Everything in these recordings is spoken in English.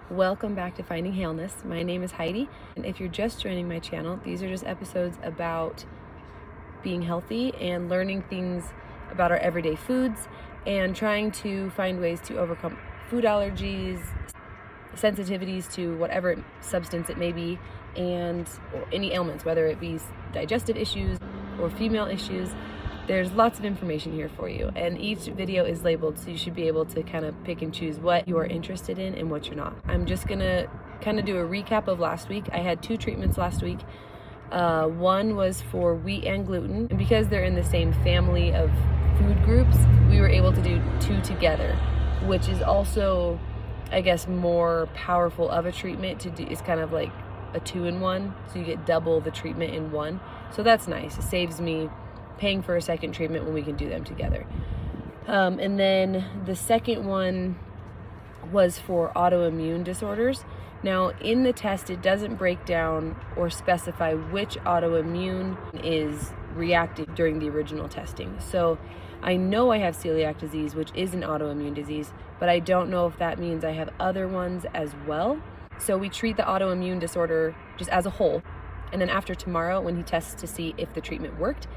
Welcome back to Finding Haleness. My name is Heidi, and if you're just joining my channel, these are just episodes about being healthy and learning things about our everyday foods and trying to find ways to overcome food allergies, sensitivities to whatever substance it may be, and or any ailments, whether it be digestive issues or female issues. There's lots of information here for you, and each video is labeled, so you should be able to kind of pick and choose what you are interested in and what you're not. I'm just gonna kind of do a recap of last week. I had 2 treatments last week. One was for wheat and gluten, and because they're in the same family of food groups, we were able to do 2 together, which is also, I guess, more powerful of a treatment to do. It's kind of like a 2-in-1, so you get double the treatment in one. So that's nice. It saves me paying for a second treatment when we can do them together. And then the second one was for autoimmune disorders. Now, in the test, it doesn't break down or specify which autoimmune is reactive during the original testing. So I know I have celiac disease, which is an autoimmune disease, but I don't know if that means I have other ones as well. So we treat the autoimmune disorder just as a whole. And then after tomorrow, when he tests to see if the treatment worked,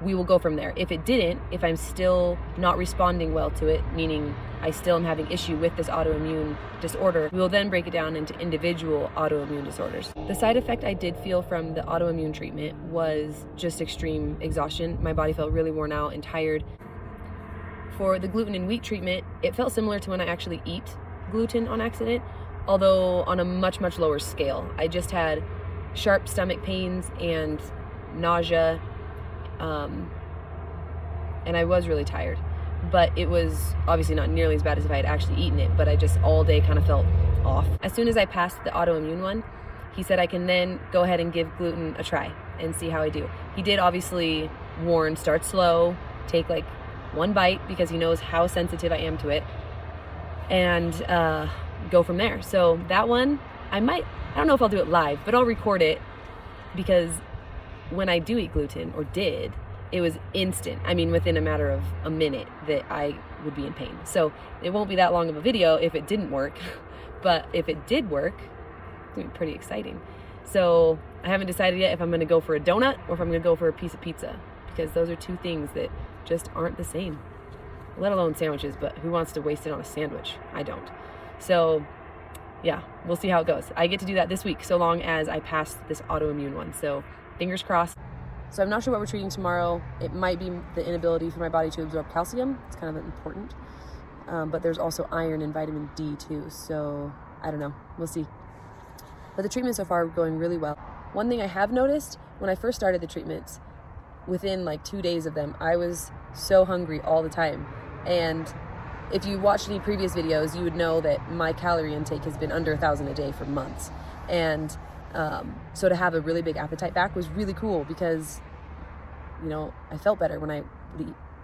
we will go from there. If it didn't, if I'm still not responding well to it, meaning I still am having issue with this autoimmune disorder, we will then break it down into individual autoimmune disorders. The side effect I did feel from the autoimmune treatment was just extreme exhaustion. My body felt really worn out and tired. For the gluten and wheat treatment, it felt similar to when I actually eat gluten on accident, although on a much, much lower scale. I just had sharp stomach pains and nausea, and I was really tired, but it was obviously not nearly as bad as if I had actually eaten it, but I just all day kind of felt off. As soon as I passed the autoimmune one, he said I can then go ahead and give gluten a try and see how I do. He did obviously warn, start slow, take like 1 bite because he knows how sensitive I am to it, and go from there. So that one, I don't know if I'll do it live, but I'll record it, because when I do eat gluten, or did, it was instant. I mean, within a matter of a minute that I would be in pain. So it won't be that long of a video if it didn't work, but if it did work, it's gonna be pretty exciting. So I haven't decided yet if I'm gonna go for a donut or if I'm gonna go for a piece of pizza, because those are 2 things that just aren't the same, let alone sandwiches, but who wants to waste it on a sandwich? I don't. So yeah, we'll see how it goes. I get to do that this week, so long as I pass this autoimmune one. So fingers crossed. So I'm not sure what we're treating tomorrow. It might be the inability for my body to absorb calcium. It's kind of important. But there's also iron and vitamin D too. So I don't know. We'll see. But the treatment so far are going really well. One thing I have noticed, when I first started the treatments, within like 2 days of them, I was so hungry all the time. And if you watched any previous videos, you would know that my calorie intake has been under 1,000 a day for months. And so to have a really big appetite back was really cool, because, you know, I felt better when I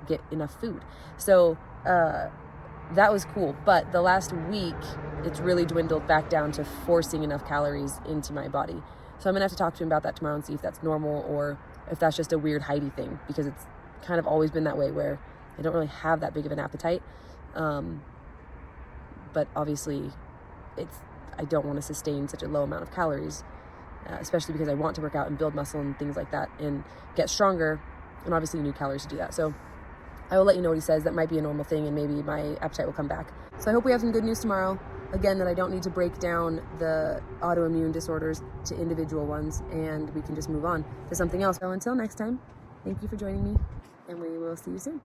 get enough food. So that was cool. But the last week, it's really dwindled back down to forcing enough calories into my body. So I'm gonna have to talk to him about that tomorrow and see if that's normal or if that's just a weird Heidi thing, because it's kind of always been that way, where I don't really have that big of an appetite. But obviously I don't want to sustain such a low amount of calories, especially because I want to work out and build muscle and things like that and get stronger, and obviously you need calories to do that. So I will let you know what he says. That might be a normal thing, and maybe my appetite will come back. So I hope we have some good news tomorrow. Again, that I don't need to break down the autoimmune disorders to individual ones, and we can just move on to something else. So until next time, thank you for joining me, and we will see you soon.